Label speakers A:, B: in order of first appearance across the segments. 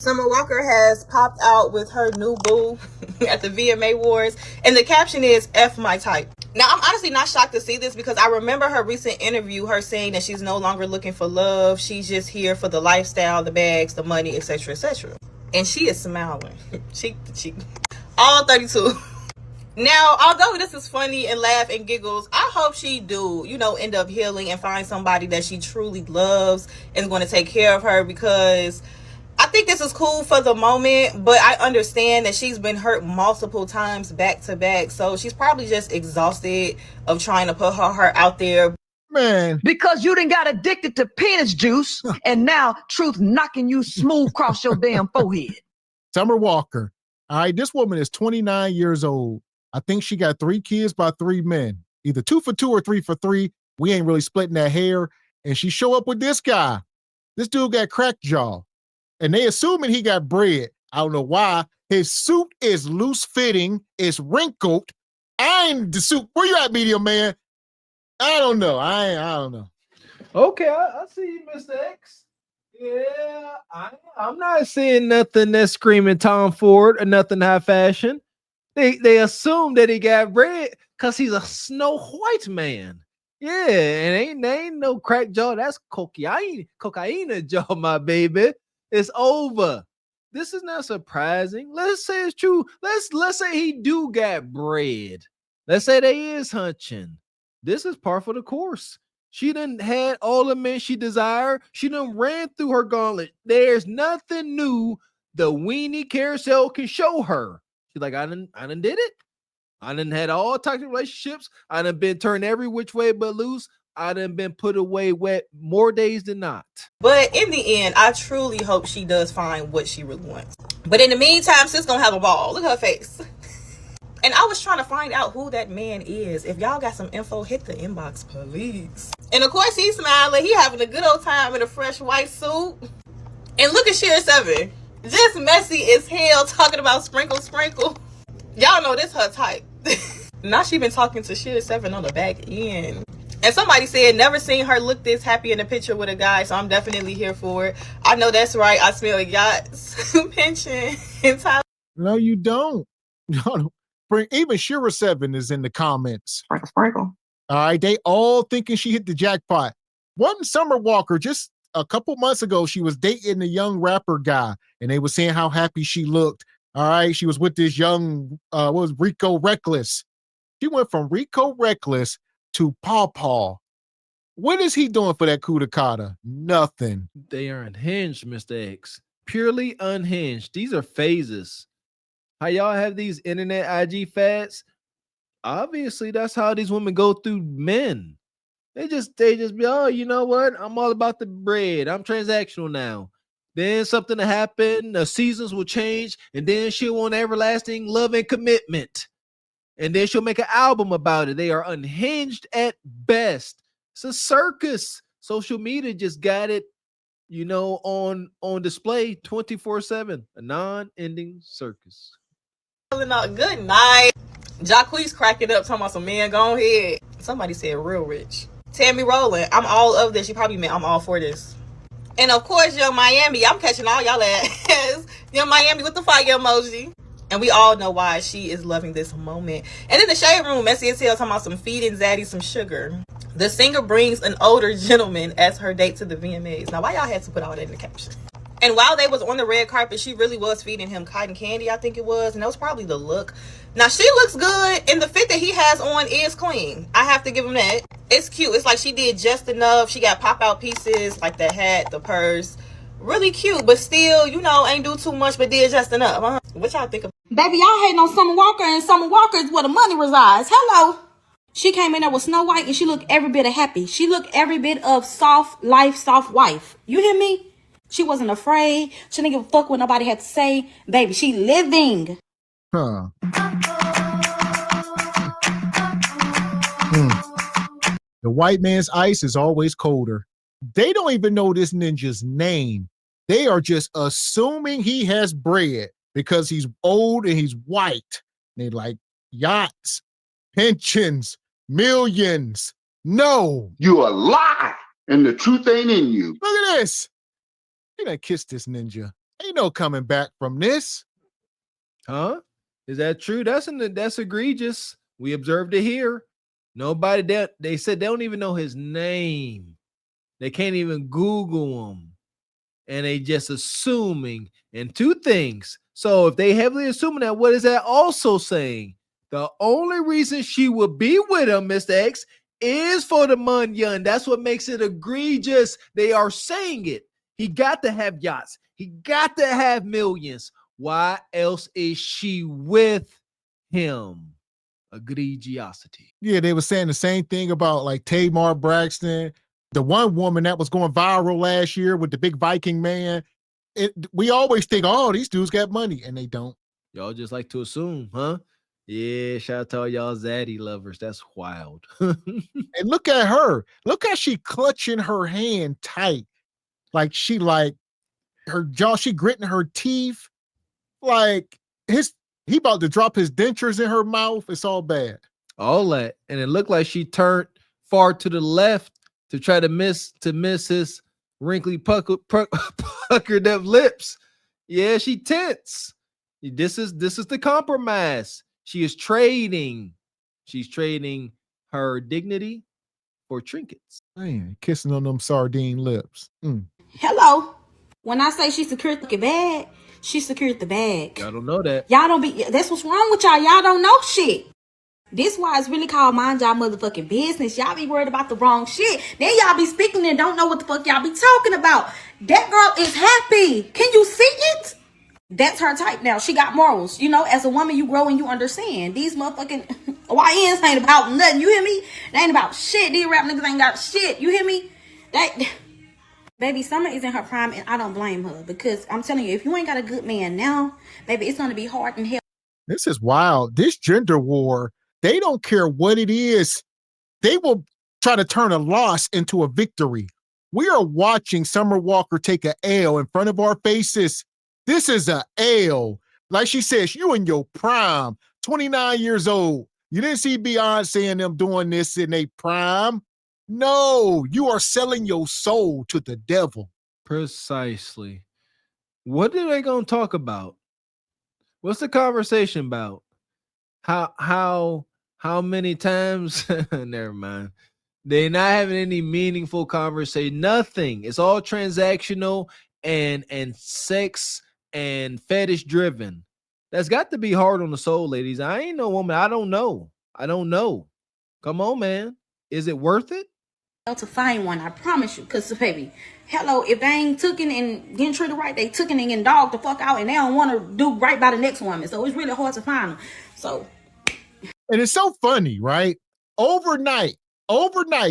A: Summer Walker has popped out with her new boo at the VMA Awards, and the caption is F my type. Now, I'm honestly not shocked to see this because I remember her recent interview, her saying that she's no longer looking for love. She's just here for the lifestyle, the bags, the money, etc., etc. And she is smiling, cheek to cheek. All 32. Now, although this is funny and laugh and giggles, I hope she do, end up healing and find somebody that she truly loves and is going to take care of her, because I think this is cool for the moment, but I understand that she's been hurt multiple times back to back. So she's probably just exhausted of trying to put her heart out there.
B: Man.
C: Because you done got addicted to penis juice, and now truth knocking you smooth across your damn forehead.
B: Summer Walker. All right, this woman is 29 years old. I think she got 3 kids by 3 men. Either 2 for 2 or 3 for 3. We ain't really splitting that hair. And she show up with this guy. This dude got crack jaw. And they assuming he got bread. I don't know why. His suit is loose fitting. It's wrinkled. I ain't the suit. Where you at, medium man? I don't know. I don't know.
D: Okay, I see you, Mr. X. Yeah, I'm not seeing nothing that's screaming Tom Ford or nothing high fashion. They assume that he got bread because he's a Snow White man. Yeah, and ain't no crack jaw. That's cocaine jaw, my baby. It's over. This is not surprising. Let's say it's true. Let's say he do got bread. Let's say they is hunching. This is par for the course. She done had all the men she desired. She done ran through her gauntlet. There's nothing new the weenie carousel can show her. She's like, I done did it. I done had all toxic relationships. I done been turned every which way but loose. I done been put away wet more days than not.
A: But in the end, I truly hope she does find what she really wants. But in the meantime, sis gonna have a ball. Look at her face. And I was trying to find out who that man is. If y'all got some info, hit the inbox, please. And of course, he's smiling. He having a good old time in a fresh white suit. And look at Sheer 7. Just messy as hell, talking about sprinkle. Y'all know this her type. Now she been talking to Sheer 7 on the back end. And somebody said, never seen her look this happy in a picture with a guy, so I'm definitely here for it. I know that's right. I smell yachts, pension, and time.
B: No, you don't. Even Shira 7 is in the comments.
A: Sprinkle.
B: All right, they all thinking she hit the jackpot. One Summer Walker, just a couple months ago, she was dating a young rapper guy, and they were saying how happy she looked. All right, she was with this young, what was Rico Reckless. She went from Rico Reckless to Paw Paw. What is he doing for that coup de cotta? Nothing.
D: They are unhinged, Mr. X. Purely unhinged. These are phases. How y'all have these internet IG fads? Obviously, that's how these women go through men. They just be, oh, you know what? I'm all about the bread. I'm transactional now. Then something will happen, the seasons will change, and then she'll want everlasting love and commitment. And then she'll make an album about it. They are unhinged at best. It's a circus. Social media just got it, on display 24/7. A non-ending circus.
A: Good night. Jacquees cracking up, talking about some man, go ahead. Somebody said real rich. Tammy Rowland, I'm all of this. She probably meant I'm all for this. And of course, Young Miami, I'm catching all y'all ass. Young Miami with the fire emoji. And we all know why she is loving this moment. And in the shade room, Messy as hell talking about some feeding Zaddy some sugar. The singer brings an older gentleman as her date to the VMAs. Now, why y'all had to put all that in the caption? And while they was on the red carpet, she really was feeding him cotton candy, I think it was. And that was probably the look. Now, she looks good. And the fit that he has on is clean. I have to give him that. It's cute. It's like she did just enough. She got pop-out pieces like the hat, the purse. Really cute, but still, ain't do too much, but did just enough. Huh? What y'all think of?
E: Baby, y'all hating on Summer Walker, and Summer Walker is where the money resides. Hello. She came in there with Snow White, and she looked every bit of happy. She looked every bit of soft life, soft wife. You hear me? She wasn't afraid. She didn't give a fuck what nobody had to say. Baby, she living.
B: Huh. The white man's ice is always colder. They don't even know this ninja's name. They are just assuming he has bread because he's old and he's white. They like yachts, pensions, millions. No.
F: You a lie, and the truth ain't in you.
B: Look at this. He done kissed this ninja. Ain't no coming back from this.
D: Huh? Is that true? That's egregious. We observed it here. Nobody that they said they don't even know his name. They can't even Google him. And they just assuming. And two things. So if they heavily assuming that, what is that also saying? The only reason she would be with him, Mr. X, is for the money. That's what makes it egregious. They are saying it. He got to have yachts. He got to have millions. Why else is she with him? Egregiosity.
B: Yeah, they were saying the same thing about like Tamar Braxton, the one woman that was going viral last year with the big Viking man. We always think, oh, these dudes got money, and they don't.
D: Y'all just like to assume, huh? Yeah, shout out to all y'all Zaddy lovers. That's wild.
B: And look at her. Look how she clutching her hand tight. Like she like her jaw, she gritting her teeth. Like he about to drop his dentures in her mouth. It's all bad.
D: All that. And it looked like she turned far to the left to try to miss his wrinkly puckered up lips. Yeah, she tense. This is the compromise. She is trading. She's trading her dignity for trinkets.
B: Man, kissing on them sardine lips.
E: Hello. When I say she secured the bag, she secured the bag.
D: Y'all don't know that.
E: Y'all don't be, that's what's wrong with y'all. Y'all don't know shit. This why it's really called mind y'all motherfucking business. Y'all be worried about the wrong shit. Then y'all be speaking and don't know what the fuck y'all be talking about. That girl is happy. Can you see it? That's her type now. She got morals. You know, as a woman, you grow and you understand. These motherfucking YNs ain't about nothing. You hear me? They ain't about shit. These rap niggas ain't got shit. You hear me? Baby, Summer is in her prime, and I don't blame her. Because I'm telling you, if you ain't got a good man now, baby, it's going to be hard in hell.
B: This is wild. This gender war, they don't care what it is. They will try to turn a loss into a victory. We are watching Summer Walker take an L in front of our faces. This is a L. Like she says, you in your prime, 29 years old. You didn't see Beyonce and them doing this in their prime. No, you are selling your soul to the devil.
D: Precisely. What are they gonna talk about? What's the conversation about? How many times? Never mind. They're not having any meaningful conversation. Nothing. It's all transactional and sex and fetish driven. That's got to be hard on the soul, ladies. I ain't no woman. I don't know. Come on, man. Is it worth it?
E: To find one, I promise you. Because, baby, hello, if they ain't tooken and didn't treat it right, they tooken and dogged the fuck out, and they don't want to do right by the next woman. So it's really hard to find them. So,
B: and it's so funny, right? Overnight,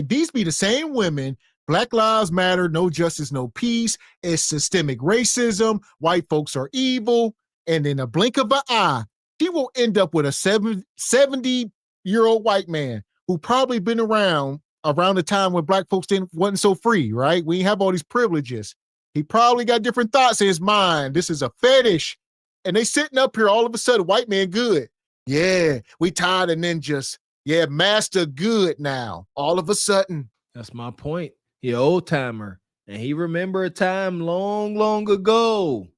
B: these be the same women. Black Lives Matter, no justice, no peace. It's systemic racism. White folks are evil. And in a blink of an eye, she will end up with a 70-year-old white man who probably been around the time when black folks wasn't so free, right? We have all these privileges. He probably got different thoughts in his mind. This is a fetish. And they sitting up here all of a sudden, white man good. Yeah, we tired of ninjas. Yeah, master good now. All of a sudden.
D: That's my point. He old timer. And he remember a time long ago,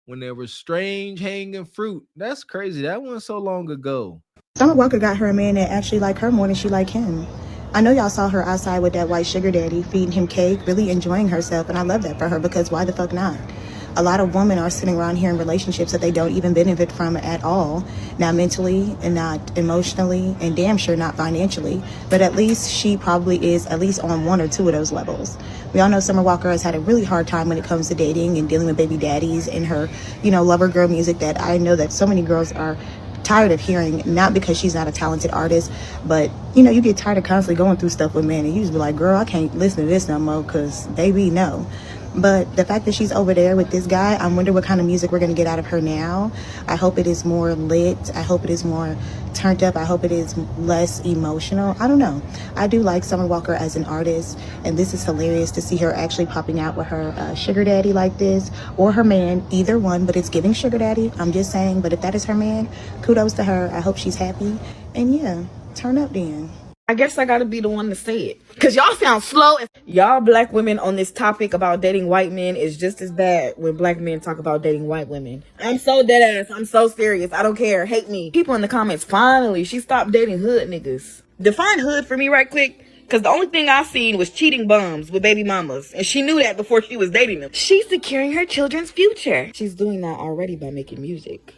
D: when there was strange hanging fruit. That's crazy. That wasn't so long ago.
F: Summer Walker got her a man that actually like her more than she like him. I know y'all saw her outside with that white sugar daddy feeding him cake, really enjoying herself, and I love that for her because why the fuck not? A lot of women are sitting around here in relationships that they don't even benefit from at all, not mentally and not emotionally and damn sure not financially, but at least she probably is at least on one or two of those levels. We all know Summer Walker has had a really hard time when it comes to dating and dealing with baby daddies and her, lover girl music that I know that so many girls are tired of hearing, not because she's not a talented artist, but you get tired of constantly going through stuff with men and you just be like, girl, I can't listen to this no more because baby, no. But the fact that she's over there with this guy, I wonder what kind of music we're going to get out of her now. I hope it is more lit. I hope it is more turned up. I hope it is less emotional. I don't know. I do like Summer Walker as an artist, and this is hilarious to see her actually popping out with her sugar daddy like this, or her man, either one, but it's giving sugar daddy. I'm just saying, but if that is her man, kudos to her. I hope she's happy. And yeah, turn up then.
A: I guess I gotta be the one to say it. Cause y'all sound slow. Y'all black women on this topic about dating white men is just as bad when black men talk about dating white women. I'm so dead ass. I'm so serious. I don't care. Hate me. People in the comments, finally, she stopped dating hood niggas. Define hood for me right quick. Cause the only thing I seen was cheating bums with baby mamas. And she knew that before she was dating them. She's securing her children's future. She's doing that already by making music.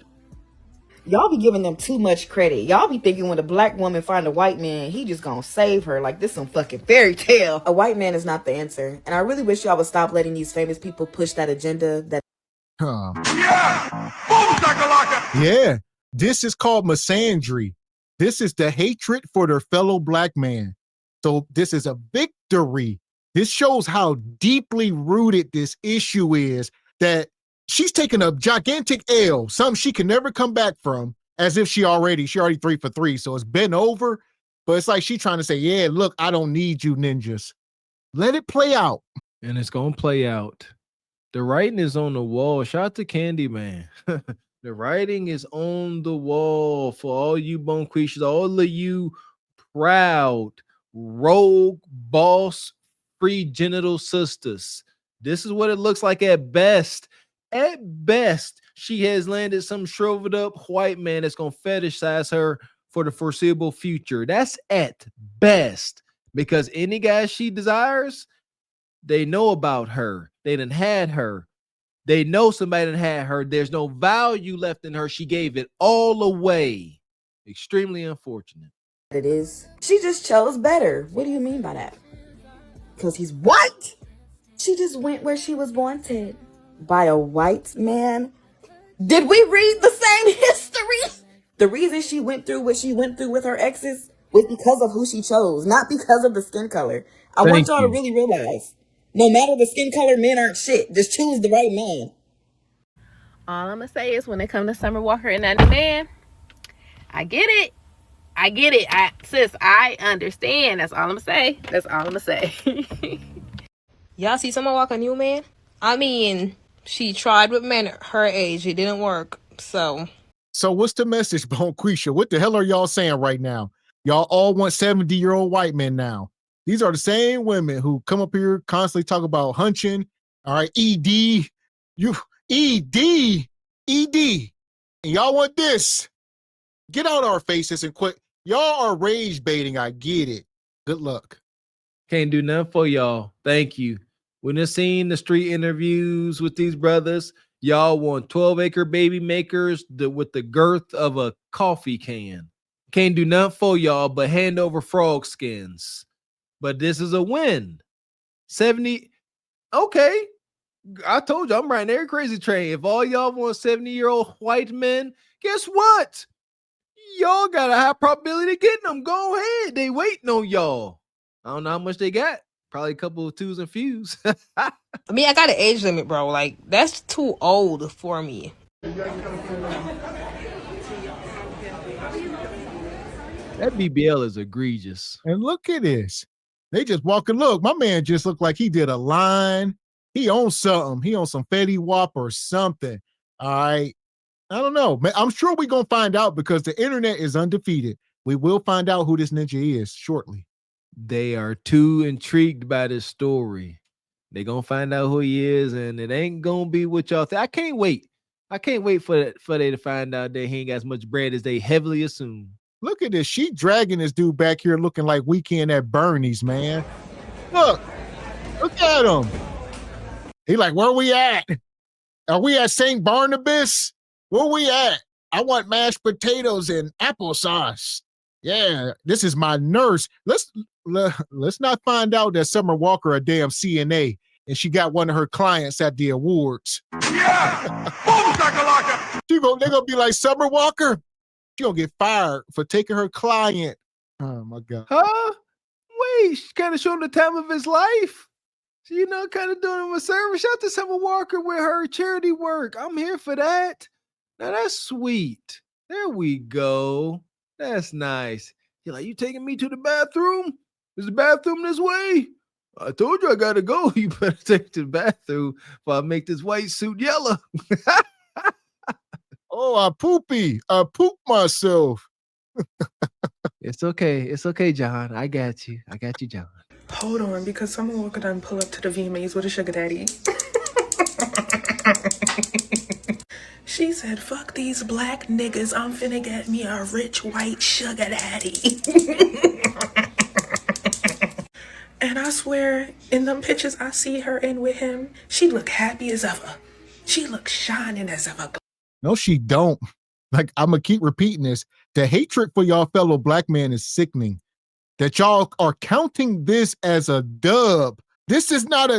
A: Y'all be giving them too much credit. Y'all be thinking when a black woman find a white man, he just gonna save her like this some fucking fairy tale. A white man is not the answer. And I really wish y'all would stop letting these famous people push that agenda that
B: Yeah, this is called misandry. This is the hatred for their fellow black man. So this is a victory. This shows how deeply rooted this issue is, that she's taking a gigantic L, something she can never come back from, as if she already 3 for 3. So it's been over, but it's like she trying to say, yeah, look, I don't need you ninjas. Let it play out.
D: And it's going to play out. The writing is on the wall. Shout out to Candyman. The writing is on the wall for all you bonquishers, all of you proud, rogue, boss, free genital sisters. This is what it looks like at best. At best, she has landed some shriveled up white man that's going to fetishize her for the foreseeable future. That's at best, because any guy she desires, they know about her. They done had her. They know somebody done had her. There's no value left in her. She gave it all away. Extremely unfortunate.
A: it is. She just chose better. What do you mean by that? Because he's white? She just went where she was wanted. By a white man? Did we read the same history? The reason she went through what she went through with her exes was because of who she chose, not because of the skin color. I want y'all to really realize, no matter the skin color, men aren't shit. Just choose the right man.
G: All I'm going to say is when it comes to Summer Walker and that man, I get it. I get it. Sis, I understand. That's all I'm going to say. That's all I'm going to say.
E: Y'all see Summer Walker new man? I mean, she tried with men her age. It didn't work. So
B: what's the message, Bonquisha? What the hell are y'all saying right now? Y'all all want 70-year-old white men now. These are the same women who come up here constantly talk about hunching. All right, ED, ED. And y'all want this. Get out our faces and quit. Y'all are rage baiting. I get it. Good luck.
D: Can't do nothing for y'all. Thank you. When you're seeing the street interviews with these brothers, y'all want 12-acre baby makers with the girth of a coffee can. Can't do nothing for y'all but hand over frog skins. But this is a win. 70. Okay. I told you I'm riding every crazy train. If all y'all want 70-year-old white men, guess what? Y'all got a high probability of getting them. Go ahead. They waiting on y'all. I don't know how much they got. Probably a couple of twos and fews.
E: I mean, I got an age limit, bro. Like, that's too old for me.
D: That BBL is egregious.
B: And look at this. They just walking. Look, my man just looked like he did a line. He owns something. He owns some Fetty Wap or something. All right. I don't know. I'm sure we're going to find out because the internet is undefeated. We will find out who this ninja is shortly.
D: They are too intrigued by this story. They're going to find out who he is, and it ain't going to be what y'all think. I can't wait. I can't wait for they to find out that he ain't got as much bread as they heavily assume.
B: Look at this. She dragging this dude back here looking like Weekend at Bernie's, man. Look at him. He like, where we at? Are we at St. Barnabas? Where we at? I want mashed potatoes and applesauce. Yeah, this is my nurse. Let's not find out that Summer Walker a damn CNA and she got one of her clients at the awards. Yeah! They're gonna be like, Summer Walker, she gonna get fired for taking her client. Oh my God.
D: Huh? Wait, she kind of showing the time of his life. She, kind of doing him a service. Shout out to Summer Walker with her charity work. I'm here for that. Now that's sweet. There we go. That's nice. You're like, you taking me to the bathroom? Is the bathroom this way? I told you I gotta go. You better take to the bathroom before I make this white suit yellow.
B: Oh, I poop myself.
D: It's okay. It's okay, John. I got you. I got you, John.
H: Hold on, because someone walking down pull up to the VMAs with a sugar daddy. She said, fuck these black niggas, I'm finna get me a rich white sugar daddy. And I swear, in them pictures I see her in with him, she look happy as ever. She look shining as ever.
B: No, she don't. Like, I'm going to keep repeating this. The hatred for y'all fellow black men is sickening. That y'all are counting this as a dub. This is not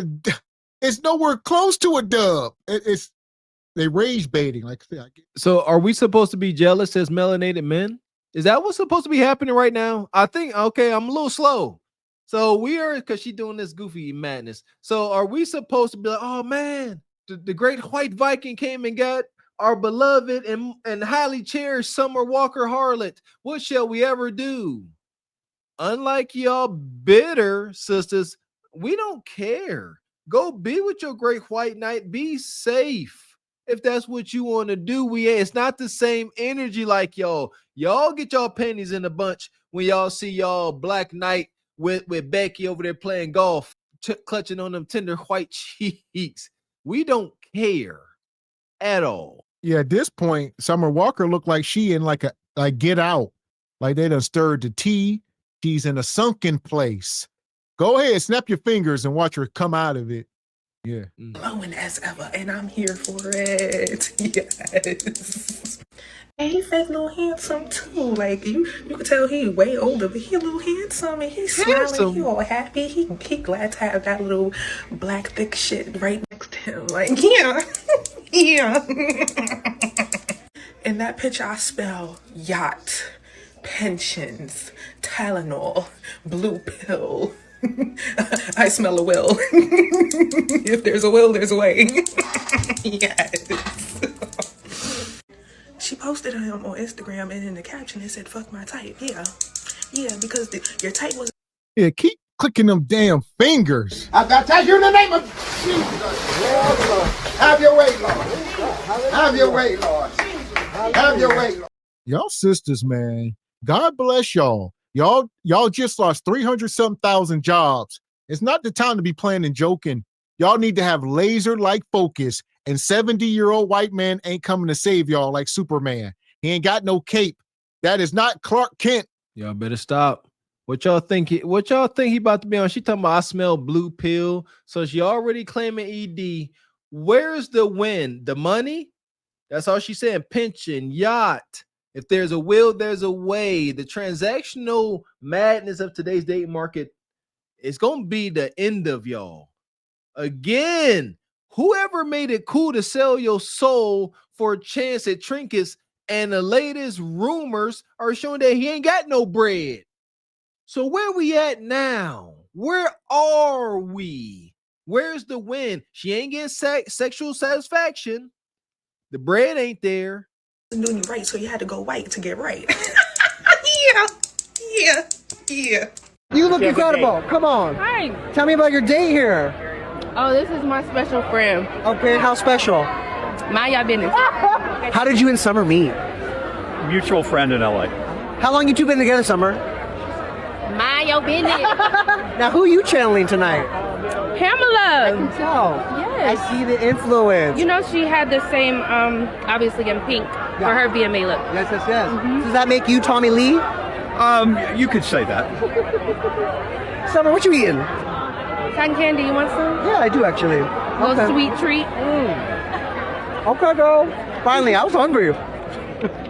B: it's nowhere close to a dub. It's they rage baiting. Like,
D: so are we supposed to be jealous as melanated men? Is that what's supposed to be happening right now? I think, okay, I'm a little slow. So we are, because she's doing this goofy madness. So are we supposed to be like, oh man, the great white Viking came and got our beloved and highly cherished Summer Walker harlot. What shall we ever do? Unlike y'all bitter sisters, we don't care. Go be with your great white knight. Be safe. If that's what you want to do, it's not the same energy like y'all. Y'all get y'all panties in a bunch when y'all see y'all black knight with Becky over there playing golf, clutching on them tender white cheeks. We don't care at all.
B: Yeah, at this point, Summer Walker looked like she in like Get Out. Like they done stirred the tea. She's in a sunken place. Go ahead, snap your fingers and watch her come out of it. Yeah.
H: Glowing as ever, and I'm here for it. Yes. And he fake little handsome too. Like you could tell he way older, but he a little handsome and he's smiling. He all happy. He glad to have that little black thick shit right next to him. Like yeah, yeah. In that picture, I spell yacht, pensions, Tylenol, blue pill. I smell a will. If there's a will, there's a way. Yes. She posted him on Instagram, and in the caption it said, fuck my type. Yeah, because your type was...
B: Yeah, keep clicking them damn fingers.
I: I baptize you in the name of Jesus. Have your way, Lord. Have your way, Lord. Have your way, Lord.
B: Y'all sisters, man. God bless y'all. Y'all just lost 300-something thousand jobs. It's not the time to be playing and joking. Y'all need to have laser-like focus, and 70-year-old white man ain't coming to save y'all like Superman. He ain't got no cape. That is not Clark Kent.
D: Y'all better stop. What y'all think he about to be on? She talking about I smell blue pill. So she already claiming ED. Where's the win? The money? That's all she's saying. Pension, yacht. If there's a will, there's a way. The transactional madness of today's dating market is going to be the end of y'all. Again, whoever made it cool to sell your soul for a chance at trinkets, and the latest rumors are showing that he ain't got no bread. So where we at now? Where are we? Where's the win? She ain't getting sexual satisfaction. The bread ain't there.
H: Doing you right, so you had to go white to get right. Yeah.
J: You look incredible. Come on.
K: Hi.
J: Tell me about your date here.
K: Oh, this is my special friend.
J: Okay, how special?
K: Mind your business.
J: How did you and Summer meet?
L: Mutual friend in LA.
J: How long you two been together, Summer?
K: Mind your business.
J: Now, who are you channeling tonight?
K: Pamela.
J: I can tell.
K: Yes.
J: I see the influence.
K: You know, she had the same, obviously in pink for her VMA look.
J: Yes. Does that make you Tommy Lee?
L: You could say that.
J: Summer, what you eating?
K: Cotton candy, you want some?
J: Yeah, I do actually.
K: A little sweet treat.
J: Okay, girl. Finally, I was hungry.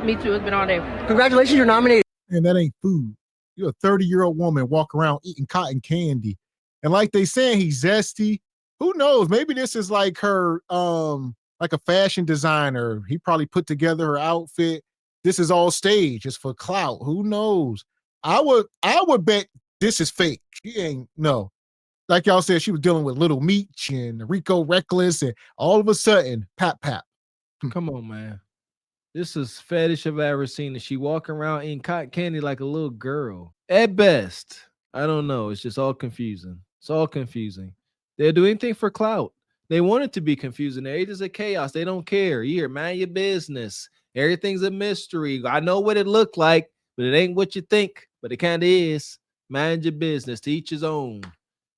K: Me too, it's been all day.
J: Congratulations, you're nominated.
B: And that ain't food. You're a 30-year-old woman walk around eating cotton candy. And like they saying he's zesty. Who knows? Maybe this is like her, like a fashion designer. He probably put together her outfit. This is all stage. It's for clout. Who knows? I would bet this is fake. She ain't, no. Like y'all said, she was dealing with Little Meech and Rico Reckless, and all of a sudden, pap.
D: Come on, man. This is fetish I've ever seen. And she walking around eating cotton candy like a little girl. At best, I don't know. It's just all confusing. It's all confusing. They'll do anything for clout. They want it to be confusing. The ages of chaos. They don't care. You hear, mind your business. Everything's a mystery. I know what it looked like, but it ain't what you think. but it kind of is. Mind your business, to each his own.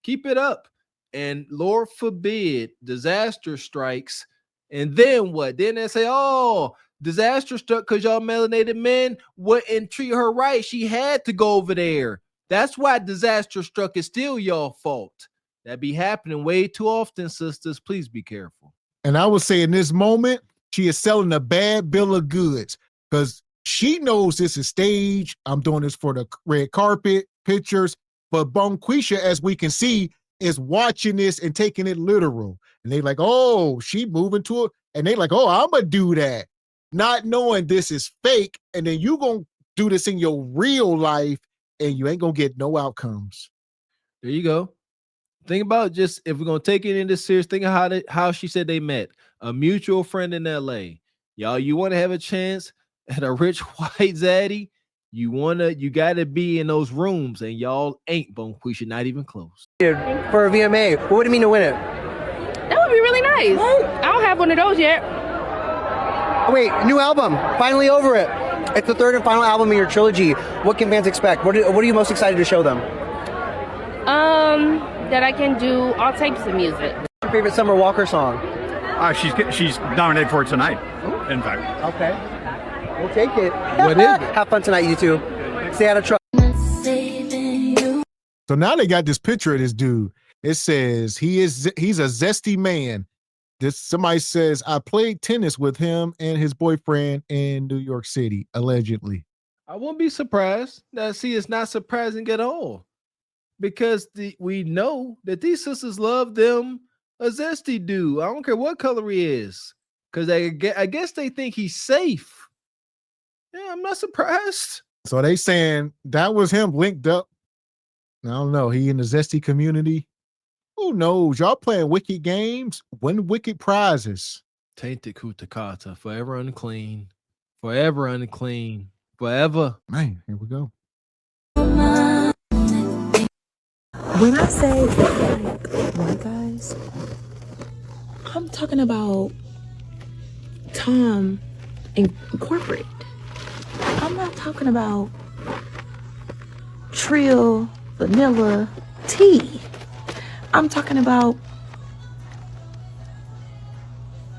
D: Keep it up. And Lord forbid disaster strikes. And then what? Then they say, oh, disaster struck because y'all melanated men wouldn't treat her right. She had to go over there. That's why disaster struck is still y'all fault. That be happening way too often, sisters. Please be careful.
B: And I would say in this moment, she is selling a bad bill of goods because she knows this is staged. I'm doing this for the red carpet pictures. But Bonquisha, as we can see, is watching this and taking it literal. And they like, oh, she moving to it. And they like, oh, I'm going to do that. Not knowing this is fake. And then you going to do this in your real life and you ain't going to get no outcomes.
D: There you go. Think about just, if we're going to take it into serious, think of how she said they met. A mutual friend in LA. Y'all, you want to have a chance at a rich white zaddy? You gotta be in those rooms, and y'all ain't, Bonquisha, not even close.
J: For a VMA, what would it mean to win it?
K: That would be really nice. I don't have one of those yet.
J: Oh, wait, new album, finally over it. It's the third and final album in your trilogy. What can fans expect? What are you most excited to show them?
K: That I can do all types of music.
J: What's your favorite Summer Walker song?
L: She's nominated for it tonight, in fact.
J: Okay. We'll take it.
D: What is it?
J: Have fun tonight, you two. Stay out of trouble.
B: So now they got this picture of this dude. It says he's a zesty man. Somebody says, I played tennis with him and his boyfriend in New York City, allegedly.
D: I won't be surprised. Now, see, it's not surprising at all. Because we know that these sisters love them a zesty dude. I don't care what color he is. Because I guess they think he's safe. Yeah, I'm not surprised.
B: So they saying that was him linked up. I don't know. He in the zesty community. Who knows? Y'all playing wicked games, win wicked prizes.
D: Tainted kutakata, forever unclean. Forever unclean. Forever.
B: Man, here we go.
M: When I say like white guys, I'm talking about Tom in corporate. I'm not talking about Trill, Vanilla, T. I'm talking about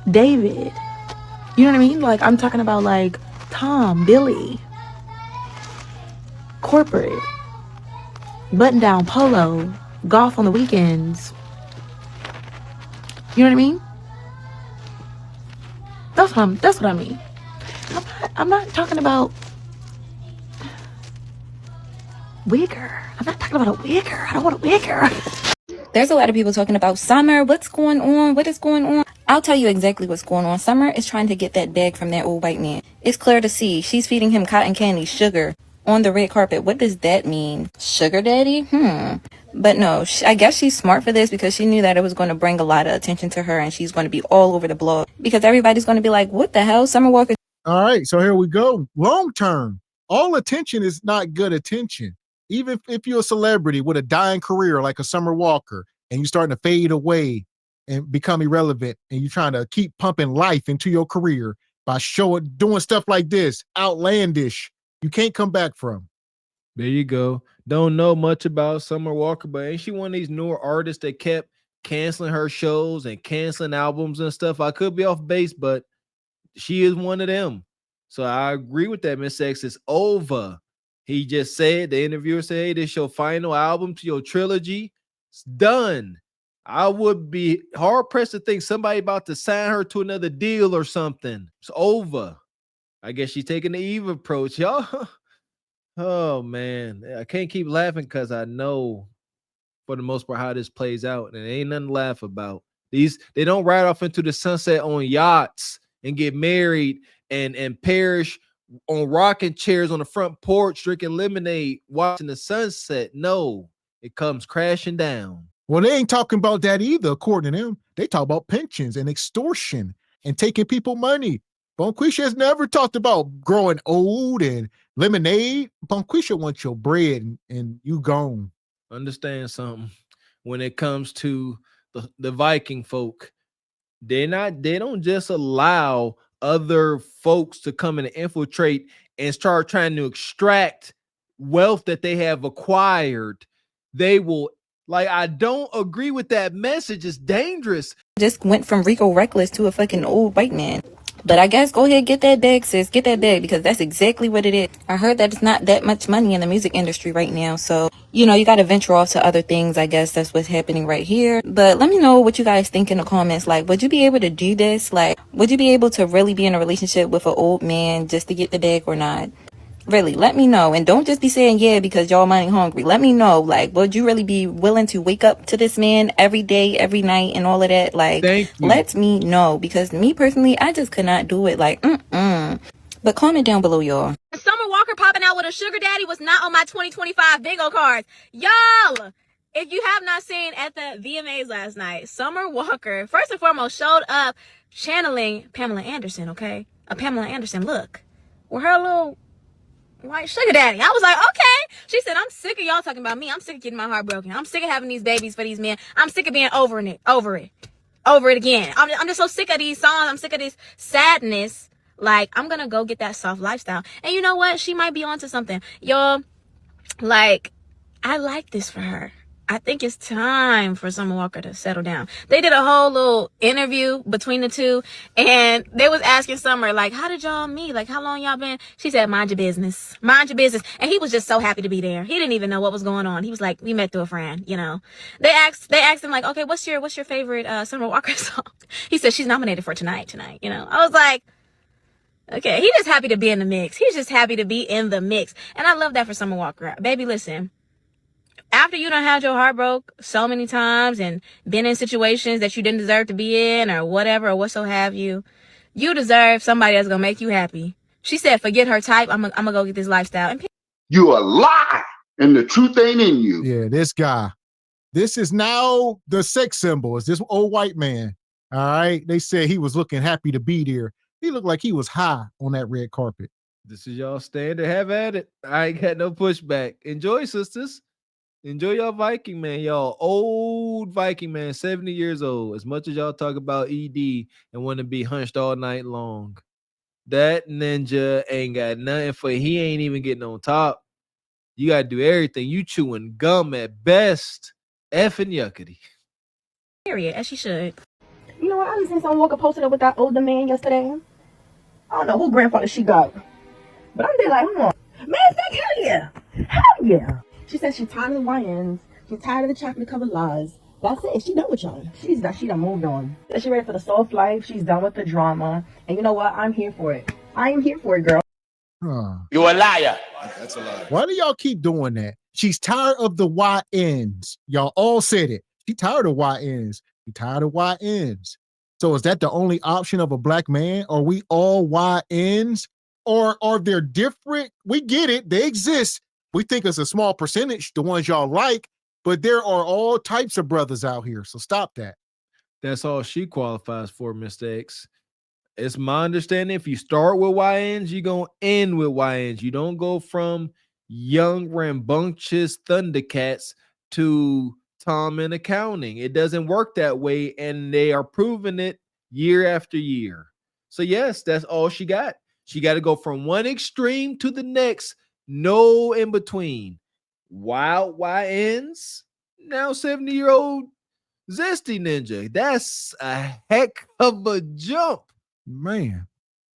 M: David. You know what I mean? Like, I'm talking about like Tom, Billy, corporate, button down polo, golf on the weekends. You know what I mean? That's what I mean. I'm not talking about wigger. I'm not talking about a wigger. I don't want a wigger.
N: There's a lot of people talking about Summer. What's going on? What is going on? I'll tell you exactly what's going on. Summer is trying to get that bag from that old white man. It's clear to see. She's feeding him cotton candy, sugar, on the red carpet. What does that mean? Sugar daddy? But no, I guess she's smart for this because she knew that it was going to bring a lot of attention to her and she's going to be all over the blog because everybody's going to be like, what the hell? Summer Walker.
B: All right, so here we go. Long term, all attention is not good attention. Even if you're a celebrity with a dying career like a Summer Walker and you're starting to fade away and become irrelevant and you're trying to keep pumping life into your career by doing stuff like this, outlandish, you can't come back from.
D: There you go. Don't know much about Summer Walker, but ain't she one of these newer artists that kept canceling her shows and canceling albums and stuff? I could be off base, but she is one of them. So I agree with that. Miss X, is over. He just said, the interviewer said, hey, this your final album to your trilogy. It's done. I would be hard pressed to think somebody about to sign her to another deal or something. It's over. I guess she's taking the Eve approach, y'all. Oh, man. I can't keep laughing because I know for the most part how this plays out. And it ain't nothing to laugh about. They don't ride off into the sunset on yachts and get married and perish on rocking chairs on the front porch, drinking lemonade, watching the sunset. No, it comes crashing down.
B: Well, they ain't talking about that either, according to them. They talk about pensions and extortion and taking people money. Bonquisha has never talked about growing old and lemonade. Bonquisha wants your bread and you gone.
D: Understand something. When it comes to the Viking folk, they don't just allow other folks to come in and infiltrate and start trying to extract wealth that they have acquired, they will, like, I don't agree with that message. It's dangerous.
N: Just went from Rico Reckless to a fucking old white man. But I guess go ahead, get that bag, sis. Get that bag, because that's exactly what it is. I heard that it's not that much money in the music industry right now. So, you know, you got to venture off to other things. I guess that's what's happening right here. But let me know what you guys think in the comments. Like, would you be able to do this? Like, would you be able to really be in a relationship with an old man just to get the bag or not? Really, let me know. And don't just be saying yeah because y'all money hungry. Let me know, like, would you really be willing to wake up to this man every day, every night, and all of that? Like, let me know, because me personally, I just could not do it. Like, But comment down below, y'all.
E: Summer Walker popping out with a sugar daddy was not on my 2025 bingo cards. Y'all, if you have not seen at the VMAs last night, Summer Walker, first and foremost, showed up channeling Pamela Anderson, okay? A Pamela Anderson look. With her little white sugar daddy. I was like, okay. She said, I'm sick of y'all talking about me. I'm sick of getting my heart broken. I'm sick of having these babies for these men. I'm sick of being over it again. I'm just so sick of these songs. I'm sick of this sadness. Like, I'm gonna go get that soft lifestyle. And you know what? She might be onto something. Y'all, like, I like this for her. I think it's time for Summer Walker to settle down. They did a whole little interview between the two, and they was asking Summer, like, how did y'all meet? Like, how long y'all been? She said, mind your business. Mind your business. And he was just so happy to be there. He didn't even know what was going on. He was like, we met through a friend, you know. They asked him, like, okay, what's your favorite Summer Walker song? He said, she's nominated for tonight, you know. I was like, okay, he's just happy to be in the mix. He's just happy to be in the mix. And I love that for Summer Walker. Baby, listen. After you done had your heart broke so many times and been in situations that you didn't deserve to be in or whatever or what so have you, you deserve somebody that's going to make you happy. She said, forget her type. I'm going to go get this lifestyle. And
I: you a lie, and the truth ain't in you.
B: Yeah, this guy. This is now the sex symbol. It's this old white man. All right. They said he was looking happy to be there. He looked like he was high on that red carpet.
D: This is y'all standard. Have at it. I ain't got no pushback. Enjoy, sisters. Enjoy y'all Viking man. Y'all old Viking man, 70 years old. As much as y'all talk about ED and want to be hunched all night long, that ninja ain't got nothing for. He ain't even getting on top. You got to do everything. You chewing gum at best. Effing yuckity.
E: period, as she should.
M: You know what? I just seen someone Walker posted up with that older man yesterday. I don't know who grandfather she got, but I'm there like, man, hell yeah. Hell yeah. She said she's tired of the YNs. She's tired of the chocolate covered lies. That's it. She done with y'all. She done moved on. She ready for the soft life. She's done with the drama. And you know what? I'm here for it. I am here for it, girl.
I: You a liar. That's a lie.
B: Why do y'all keep doing that? She's tired of the YNs. Y'all all said it. She tired of YNs. She tired of YNs. So is that the only option of a black man? Are we all YNs? Or are there different? We get it. They exist. We think it's a small percentage, the ones y'all like, but there are all types of brothers out here. So stop that.
D: That's all she qualifies for, Mr. X. It's my understanding if you start with YNs, you're going to end with YNs. You don't go from young, rambunctious Thundercats to Tom in accounting. It doesn't work that way, and they are proving it year after year. So, yes, that's all she got. She got to go from one extreme to the next. No in between. Wild YNs, now 70-year-old zesty ninja. That's a heck of a jump.
B: Man.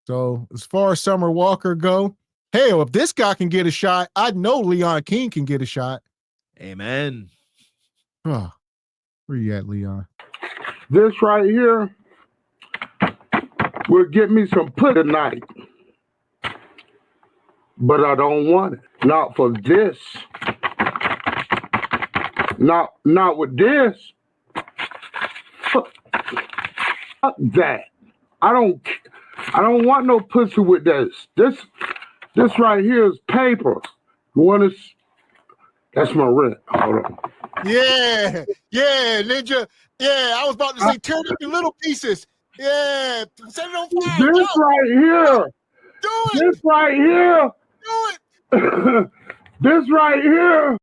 B: So as far as Summer Walker go, hell, if this guy can get a shot, I know Leon King can get a shot.
D: Amen.
B: Oh, where you at, Leon?
O: This right here will get me some pussy tonight. But I don't want it. Not for this. Not with this. Fuck that. I don't want no pussy with this. This right here is paper. You want to? That's my rent. Hold on.
B: Yeah, ninja. Yeah, I was about to say tear it up in little pieces. Yeah, set it on fire.
O: This right here.
B: Do it.
O: This right here.
B: Do it.
O: This right here